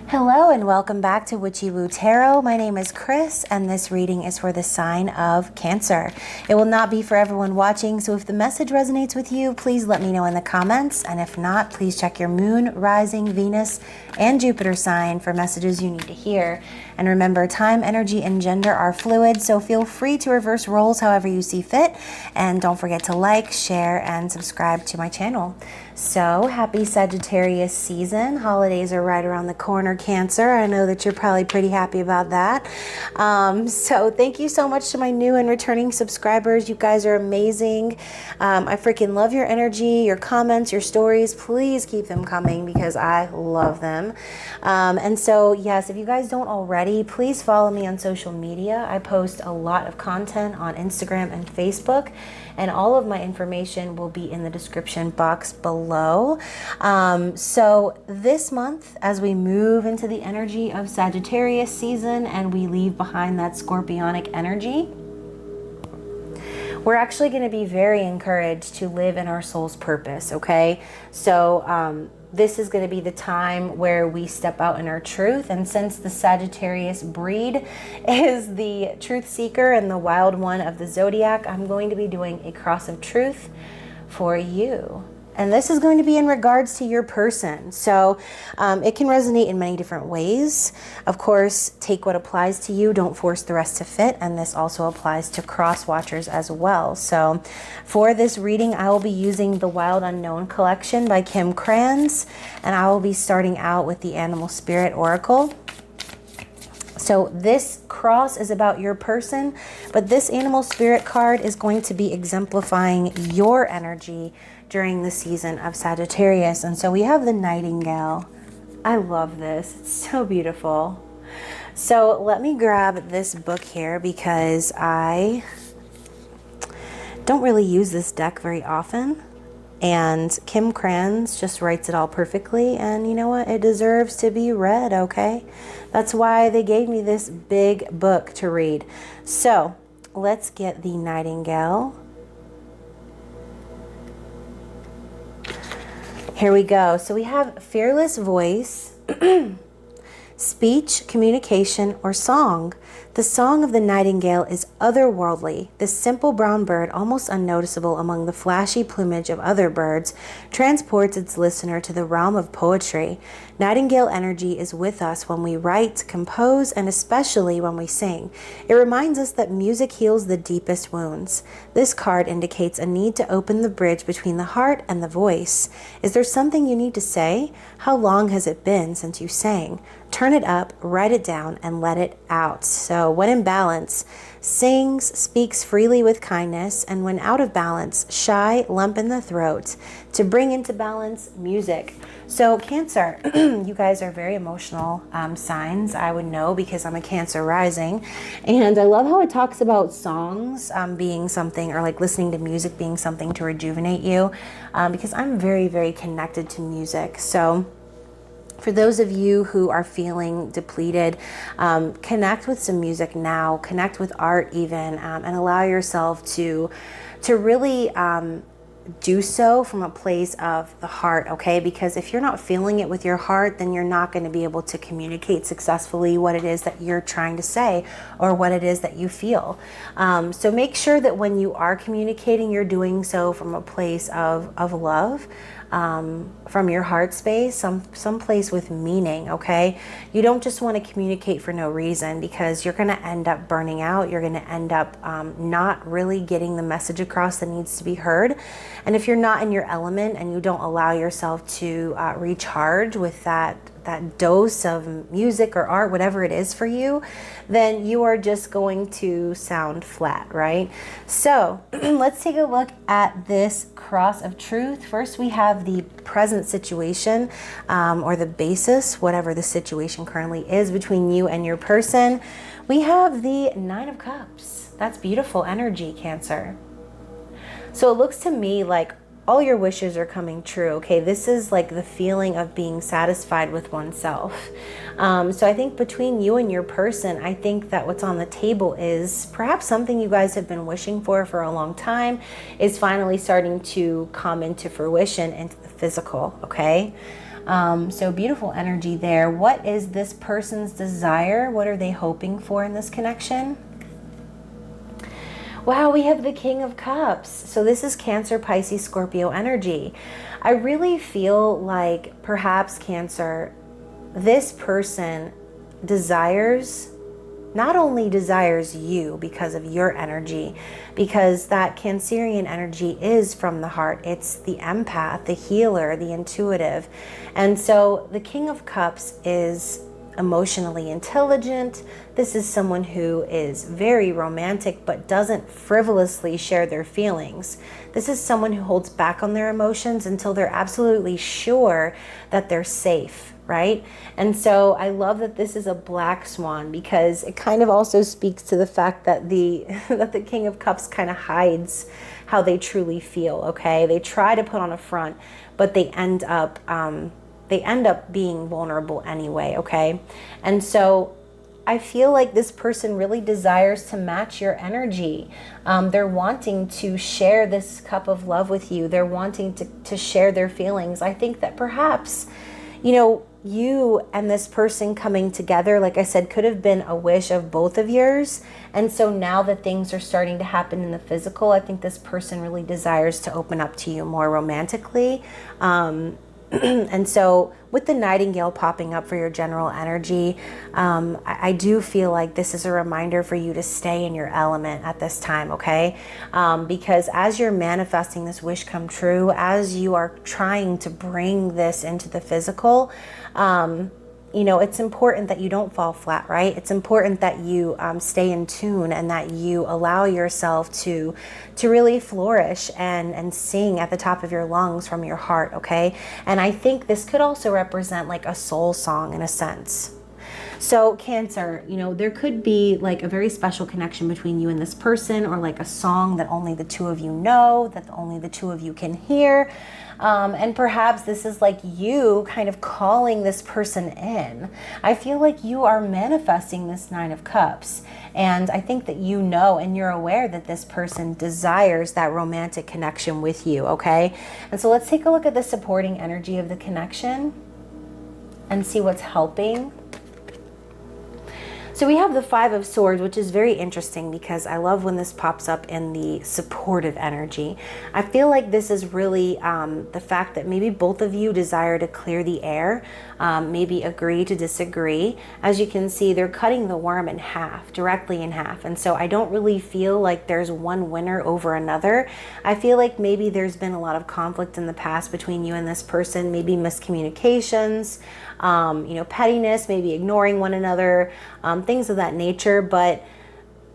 Hello and welcome back to Witchy-Woo Tarot. My name is Chris and this reading is for the sign of Cancer. It will not be for everyone watching, so if the message resonates with you, please let me know in the comments. And if not, please check your moon, rising, Venus, and Jupiter sign for messages you need to hear. And remember, time, energy, and gender are fluid, so feel free to reverse roles however you see fit. And don't forget to like, share, and subscribe to my channel. So happy Sagittarius season. Holidays are right around the corner, Cancer. I know that you're probably pretty happy about that. So thank you so much to my new and returning subscribers. You guys are amazing. I freaking love your energy, your comments, your stories. Please keep them coming because I love them. And so yes, if you guys don't already, please follow me on social media. I post a lot of content on Instagram and Facebook, and all of my information will be in the description box below. So this month, as we move into the energy of Sagittarius season and we leave behind that Scorpionic energy, we're actually going to be very encouraged to live in our soul's purpose, okay? So this is going to be the time where we step out in our truth. And since the Sagittarius breed is the truth seeker and the wild one of the zodiac, I'm going to be doing a cross of truth for you. And this is going to be in regards to your person. So it can resonate in many different ways. Of course, take what applies to you. Don't force the rest to fit. And this also applies to cross watchers as well. So for this reading, I will be using the Wild Unknown collection by Kim Kranz. And I will be starting out with the Animal Spirit Oracle. So this cross is about your person, but this Animal Spirit card is going to be exemplifying your energy during the season of Sagittarius. And so we have the Nightingale. I love this. It's so beautiful. So let me grab this book here because I don't really use this deck very often. And Kim Kranz just writes it all perfectly. And you know what? It deserves to be read, okay? That's why they gave me this big book to read. So let's get the Nightingale. Here we go. So we have fearless voice, speech, communication, or song. The song of the nightingale is otherworldly. This simple brown bird, almost unnoticeable among the flashy plumage of other birds, transports its listener to the realm of poetry. Nightingale energy is with us when we write, compose, and especially when we sing. It reminds us that music heals the deepest wounds. This card indicates a need to open the bridge between the heart and the voice. Is there something you need to say? How long has it been since you sang? Turn it up, write it down, and let it out. So when in balance, sings, speaks freely with kindness, and when out of balance, shy, lump in the throat. To bring into balance, music. So Cancer, you guys are very emotional signs. I would know because I'm a Cancer rising. And I love how it talks about songs being something, or like listening to music being something to rejuvenate you, because I'm very, very connected to music. So for those of you who are feeling depleted, connect with some music now, connect with art even, and allow yourself to really do so from a place of the heart, okay? Because if you're not feeling it with your heart, then you're not going to be able to communicate successfully what it is that you're trying to say or what it is that you feel. So make sure that when you are communicating, you're doing so from a place of love, from your heart space, some place with meaning, okay? You don't just want to communicate for no reason, because you're going to end up burning out. You're going to end up not really getting the message across that needs to be heard. And if you're not in your element and you don't allow yourself to recharge with that dose of music or art, whatever it is for you, then you are just going to sound flat, right? So let's take a look at this cross of truth. First, we have the present situation, or the basis, whatever the situation currently is between you and your person. We have the Nine of Cups. That's beautiful energy, Cancer. So it looks to me like all your wishes are coming true, okay? This is like the feeling of being satisfied with oneself. So I think between you and your person, I think that what's on the table is perhaps something you guys have been wishing for a long time is finally starting to come into fruition, into the physical, okay? So beautiful energy there. What is this person's desire? What are they hoping for in this connection? Wow, we have the King of Cups. So this is Cancer, Pisces, Scorpio energy. I really feel like perhaps Cancer, this person not only desires you because of your energy, because that Cancerian energy is from the heart. It's the empath, the healer, the intuitive. And so the King of Cups is emotionally intelligent. This is someone who is very romantic but doesn't frivolously share their feelings. This is someone who holds back on their emotions until they're absolutely sure that they're safe, right? And so I love that this is a black swan, because it kind of also speaks to the fact that the King of Cups kind of hides how they truly feel, okay? They try to put on a front, but they end up being vulnerable anyway, okay? And so I feel like this person really desires to match your energy. They're wanting to share this cup of love with you. They're wanting to share their feelings. I think that perhaps, you and this person coming together, like I said, could have been a wish of both of yours. And so now that things are starting to happen in the physical, I think this person really desires to open up to you more romantically. And so with the Nightingale popping up for your general energy, I do feel like this is a reminder for you to stay in your element at this time, okay? Because as you're manifesting this wish come true, as you are trying to bring this into the physical, it's important that you don't fall flat, right? It's important that you stay in tune and that you allow yourself to really flourish and sing at the top of your lungs from your heart, okay? And I think this could also represent like a soul song in a sense. So Cancer, there could be like a very special connection between you and this person, or like a song that only the two of you know, that only the two of you can hear. And perhaps this is like you kind of calling this person in. I feel like you are manifesting this Nine of Cups. And I think that you know and you're aware that this person desires that romantic connection with you, okay? And so let's take a look at the supporting energy of the connection and see what's helping. So we have the Five of Swords, which is very interesting because I love when this pops up in the supportive energy. I feel like this is really the fact that maybe both of you desire to clear the air, maybe agree to disagree. As you can see, they're cutting the worm in half, directly in half. And so I don't really feel like there's one winner over another. I feel like maybe there's been a lot of conflict in the past between you and this person, maybe miscommunications, pettiness, maybe ignoring one another, things of that nature.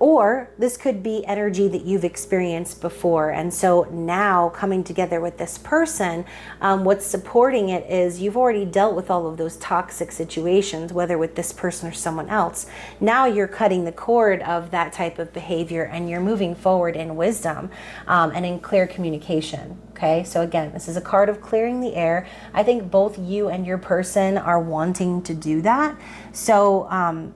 Or this could be energy that you've experienced before. And so now coming together with this person, what's supporting it is you've already dealt with all of those toxic situations, whether with this person or someone else. Now you're cutting the cord of that type of behavior and you're moving forward in wisdom and in clear communication. Okay, so again, this is a card of clearing the air. I think both you and your person are wanting to do that. So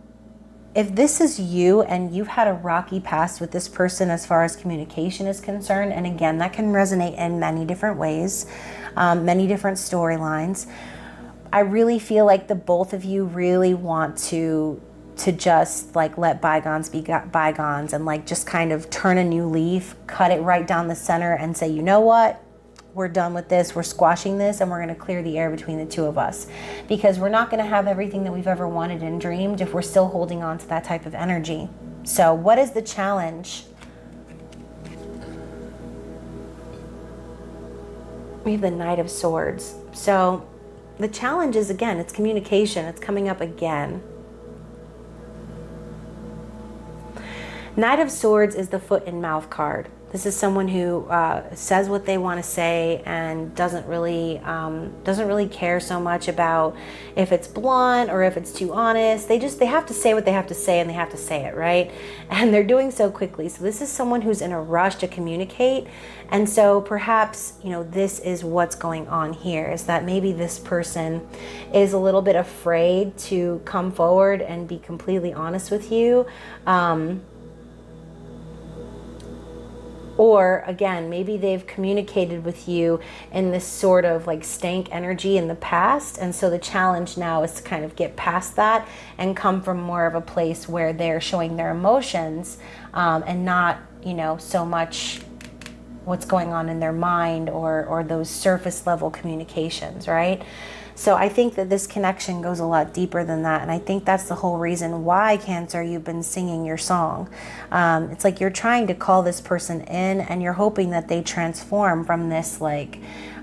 if this is you and you've had a rocky past with this person as far as communication is concerned, and again, that can resonate in many different ways, many different storylines, I really feel like the both of you really want to just like let bygones be bygones and like just kind of turn a new leaf, cut it right down the center and say, you know what? We're done with this, we're squashing this, and we're going to clear the air between the two of us, because we're not going to have everything that we've ever wanted and dreamed if we're still holding on to that type of energy. So what is the challenge? We have the Knight of Swords. So the challenge is, again, it's communication. It's coming up again. Knight of Swords is the foot and mouth card. This is someone who says what they want to say and doesn't really care so much about if it's blunt or if it's too honest. They have to say what they have to say, and they have to say it, right? And they're doing so quickly. So this is someone who's in a rush to communicate. And so perhaps, this is what's going on here, is that maybe this person is a little bit afraid to come forward and be completely honest with you. Or again, maybe they've communicated with you in this sort of like stank energy in the past. And so the challenge now is to kind of get past that and come from more of a place where they're showing their emotions, and not, you know, so much what's going on in their mind or those surface level communications, right? So I think that this connection goes a lot deeper than that. And I think that's the whole reason why, Cancer, you've been singing your song. It's like you're trying to call this person in, and you're hoping that they transform from this like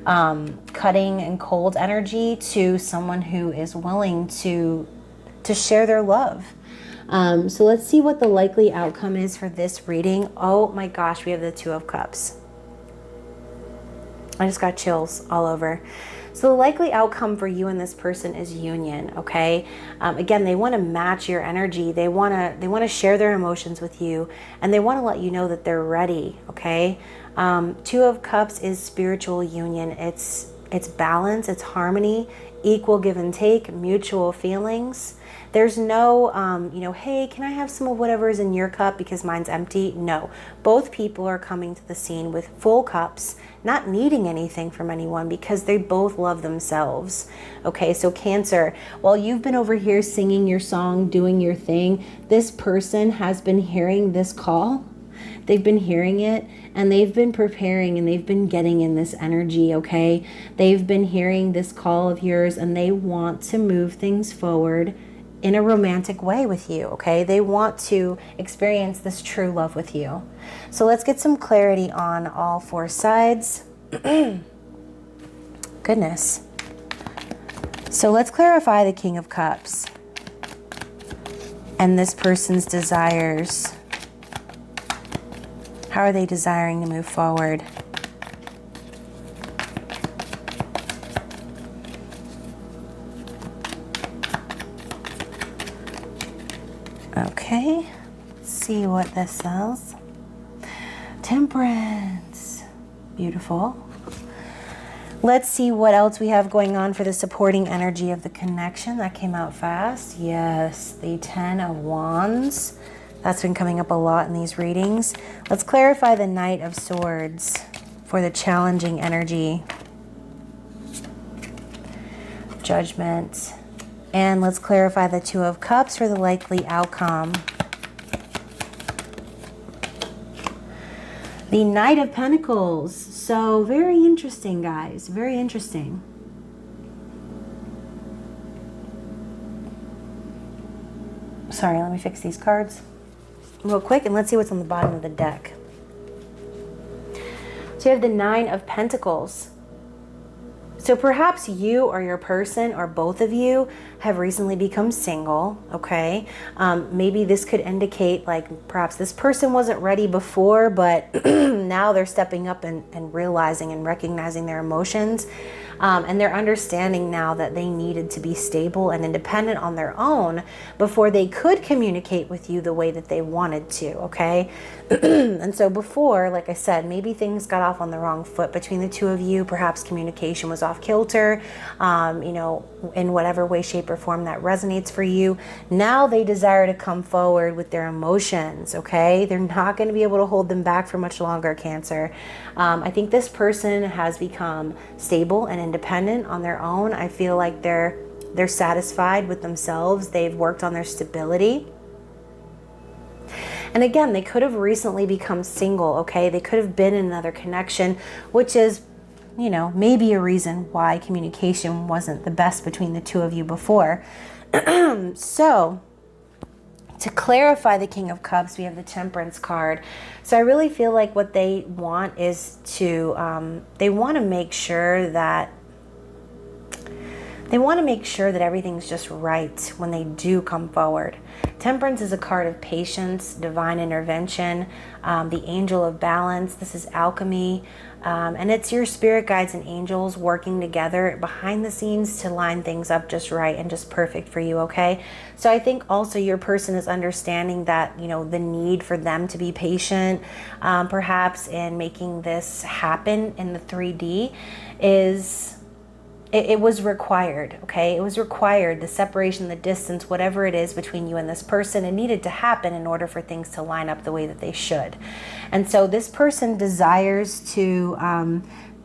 cutting and cold energy to someone who is willing to share their love. So let's see what the likely outcome is for this reading. Oh my gosh, we have the Two of Cups. I just got chills all over. So the likely outcome for you and this person is union, okay? Again, they want to match your energy. They want to share their emotions with you, and they want to let you know that they're ready, okay? Two of Cups is spiritual union. It's balance, it's harmony, equal give and take, mutual feelings. There's no, you know, hey, can I have some of whatever is in your cup because mine's empty? No. Both people are coming to the scene with full cups, not needing anything from anyone because they both love themselves. Okay, so Cancer, while you've been over here singing your song, doing your thing, this person has been hearing this call. They've been hearing it, and they've been preparing, and they've been getting in this energy, okay? They've been hearing this call of yours, and they want to move things forward in a romantic way with you, okay? They want to experience this true love with you. So let's get some clarity on all four sides. Goodness. So let's clarify the King of Cups and this person's desires. How are they desiring to move forward? Okay, let's see what this says. Temperance. Beautiful. Let's see what else we have going on for the supporting energy of the connection. That came out fast. Yes, the Ten of Wands. That's been coming up a lot in these readings. Let's clarify the Knight of Swords for the challenging energy. Judgment. And let's clarify the Two of Cups for the likely outcome. The Knight of Pentacles. So very interesting, guys. Very interesting. Sorry, let me fix these cards real quick, and let's see what's on the bottom of the deck. So you have the Nine of Pentacles. So perhaps you or your person or both of you have recently become single, okay? Maybe this could indicate like perhaps this person wasn't ready before, but now they're stepping up and realizing and recognizing their emotions. And they're understanding now that they needed to be stable and independent on their own before they could communicate with you the way that they wanted to, okay? And so before, like I said, maybe things got off on the wrong foot between the two of you. Perhaps communication was off kilter, you know, in whatever way, shape, or form that resonates for you. Now they desire to come forward with their emotions, okay? They're not going to be able to hold them back for much longer, Cancer. I think this person has become stable and independent on their own. I feel like they're satisfied with themselves. They've worked on their stability. And again, they could have recently become single, okay? They could have been in another connection, which is, you know, maybe a reason why communication wasn't the best between the two of you before. So, to clarify the King of Cups, we have the Temperance card. So I really feel like what they want is to, they want to make sure that everything's just right when they do come forward. Temperance is a card of patience, divine intervention, the angel of balance. This is alchemy. And it's your spirit guides and angels working together behind the scenes to line things up just right and just perfect for you, okay? So I think also your person is understanding that, you know, the need for them to be patient, perhaps in making this happen in the 3D is it was required, okay? It was required, the separation, the distance, whatever it is between you and this person, it needed to happen in order for things to line up the way that they should. And so this person desires to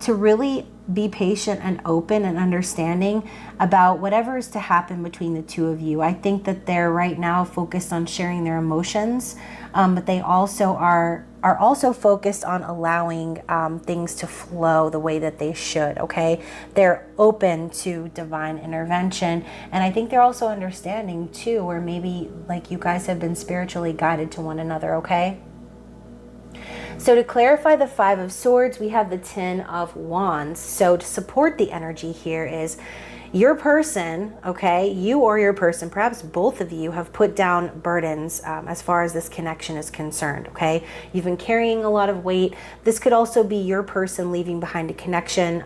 really be patient and open and understanding about whatever is to happen between the two of you. I think that they're right now focused on sharing their emotions, but they also are also focused on allowing things to flow the way that they should, okay? They're open to divine intervention, and I think they're also understanding too, where maybe like you guys have been spiritually guided to one another, okay? So to clarify the Five of Swords, we have the Ten of Wands. So to support the energy here is your person, okay, you or your person, perhaps both of you, have put down burdens as far as this connection is concerned, okay? You've been carrying a lot of weight. This could also be your person leaving behind a connection.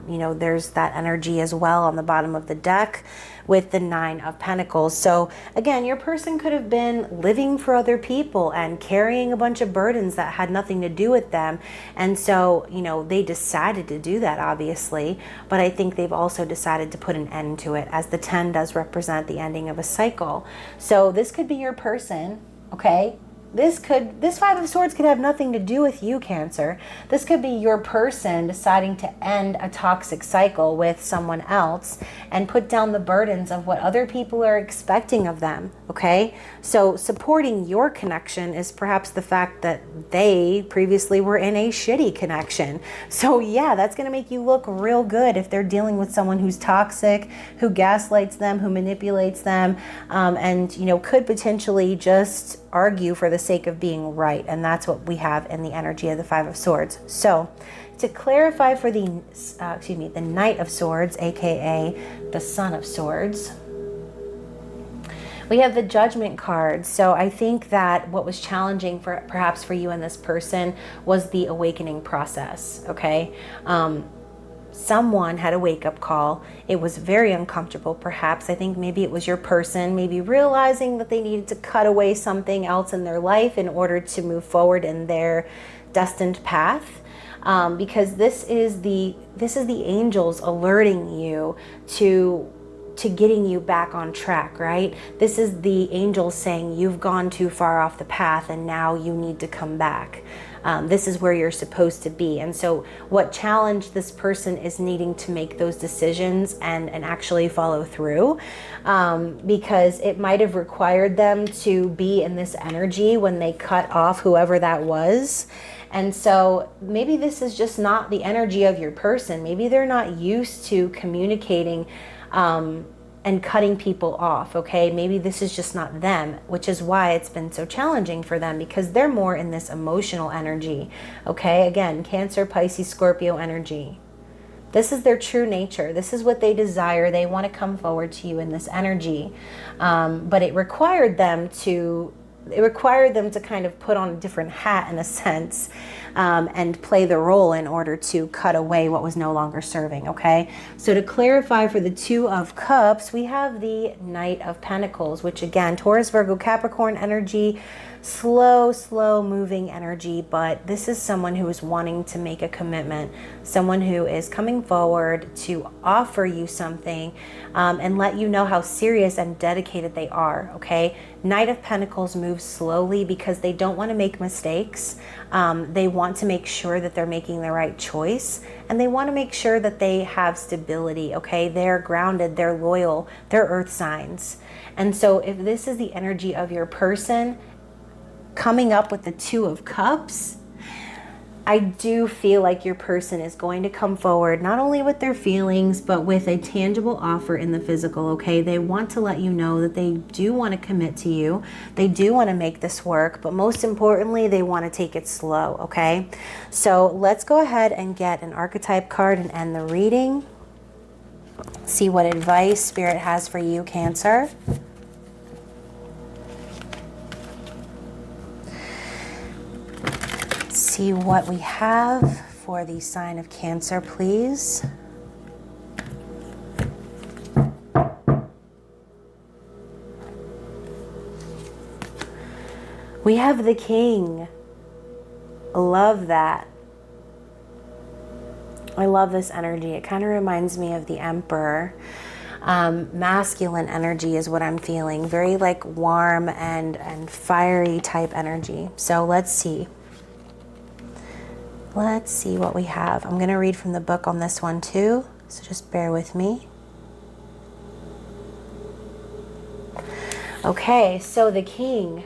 You know, there's that energy as well on the bottom of the deck with the Nine of Pentacles. So again, your person could have been living for other people and carrying a bunch of burdens that had nothing to do with them. And so, you know, they decided to do that, obviously, but I think they've also decided to put an end to it, as the 10 does represent the ending of a cycle. So this could be your person, okay? This Five of Swords could have nothing to do with you, Cancer. This could be your person deciding to end a toxic cycle with someone else and put down the burdens of what other people are expecting of them, okay? So supporting your connection is perhaps the fact that they previously were in a shitty connection. So yeah, that's gonna make you look real good if they're dealing with someone who's toxic, who gaslights them, who manipulates them, and, you know, could potentially just argue for the sake of being right. And that's what we have in the energy of the Five of Swords. So to clarify for the the Knight of Swords, aka the Son of Swords, we have the Judgment card. So I think that what was challenging perhaps for you and this person was the awakening process, okay? Someone had a wake-up call. It was very uncomfortable, perhaps. I think maybe it was your person, maybe realizing that they needed to cut away something else in their life in order to move forward in their destined path. Because this is the angels alerting you to getting you back on track, right? This is the angels saying you've gone too far off the path and now you need to come back. This is where you're supposed to be. And so what challenged this person is needing to make those decisions and actually follow through, because it might have required them to be in this energy when they cut off whoever that was. And so maybe this is just not the energy of your person. Maybe they're not used to communicating and cutting people off, okay? Maybe this is just not them, which is why it's been so challenging for them, because they're more in this emotional energy, okay? Again, Cancer, Pisces, Scorpio energy. This is their true nature. This is what they desire. They want to come forward to you in this energy. But it required them to kind of put on a different hat in a sense, and play the role in order to cut away what was no longer serving, okay? So to clarify for the Two of Cups, we have the Knight of Pentacles, which again, Taurus, Virgo, Capricorn energy, slow moving energy, but this is someone who is wanting to make a commitment, someone who is coming forward to offer you something, and let you know how serious and dedicated they are, okay? Knight of Pentacles moves slowly because they don't want to make mistakes. They want to make sure that they're making the right choice, and they want to make sure that they have stability, okay? They're grounded, they're loyal, they're earth signs. And so if this is the energy of your person, coming up with the Two of Cups, I do feel like your person is going to come forward not only with their feelings, but with a tangible offer in the physical, okay? They want to let you know that they do want to commit to you. They do want to make this work, but most importantly, they want to take it slow, okay? So let's go ahead and get an archetype card and end the reading. See what advice Spirit has for you, Cancer. See what we have for the sign of Cancer, please. We have the King. Love that. I love this energy. It kind of reminds me of the Emperor. Masculine energy is what I'm feeling. Very like warm and fiery type energy. So let's see. Let's see what we have. I'm going to read from the book on this one too. So just bear with me. Okay, so the king,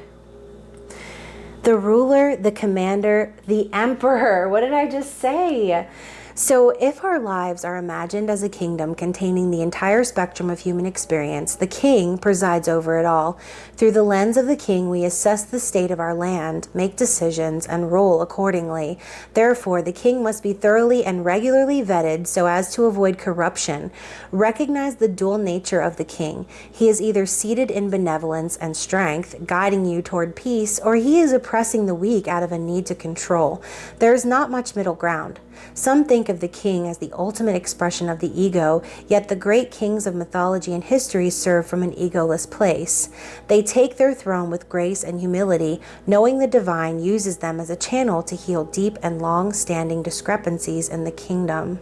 the ruler, the commander, the emperor. What did I just say? So if our lives are imagined as a kingdom containing the entire spectrum of human experience, the king presides over it all. Through the lens of the king, we assess the state of our land, make decisions, and rule accordingly. Therefore, the king must be thoroughly and regularly vetted so as to avoid corruption. Recognize the dual nature of the king. He is either seated in benevolence and strength, guiding you toward peace, or he is oppressing the weak out of a need to control. There is not much middle ground. Some think of the king as the ultimate expression of the ego, yet the great kings of mythology and history serve from an egoless place. They take their throne with grace and humility, knowing the divine uses them as a channel to heal deep and long-standing discrepancies in the kingdom.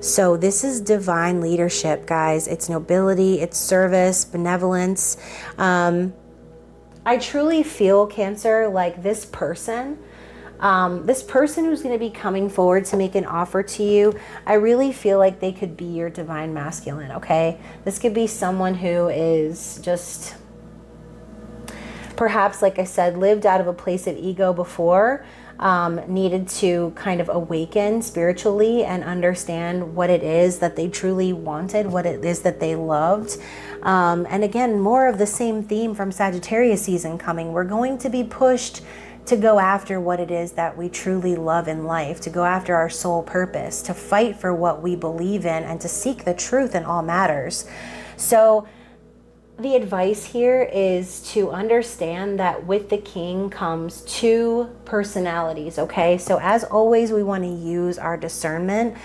So this is divine leadership, guys. It's nobility, it's service, benevolence. I truly feel, Cancer, like this person who's going to be coming forward to make an offer to you, I really feel like they could be your divine masculine, okay? This could be someone who is just, perhaps, like I said, lived out of a place of ego before, needed to kind of awaken spiritually and understand what it is that they truly wanted, what it is that they loved. And again, more of the same theme from Sagittarius season coming. We're going to be pushed to go after what it is that we truly love in life, to go after our soul purpose, to fight for what we believe in, and to seek the truth in all matters. So the advice here is to understand that with the king comes two personalities, okay? So as always, we want to use our discernment.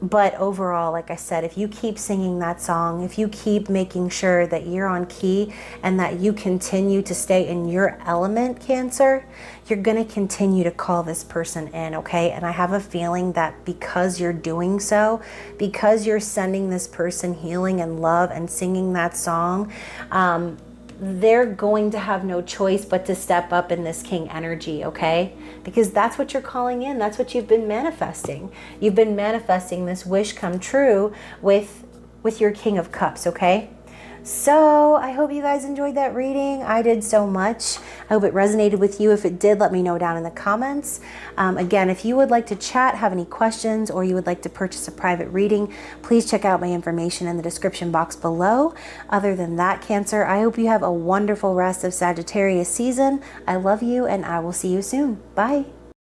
But overall, like I said, if you keep singing that song, if you keep making sure that you're on key and that you continue to stay in your element, Cancer, you're going to continue to call this person in, okay? And I have a feeling that because you're doing so, because you're sending this person healing and love and singing that song, they're going to have no choice but to step up in this king energy, okay? Because that's what you're calling in. That's what you've been manifesting. You've been manifesting this wish come true with your King of Cups, okay? So I hope you guys enjoyed that reading. I did so much. I hope it resonated with you. If it did, let me know down in the comments. Again, if you would like to chat, have any questions, or you would like to purchase a private reading, please check out my information in the description box below. Other than that, Cancer, I hope you have a wonderful rest of Sagittarius season. I love you, and I will see you soon. Bye.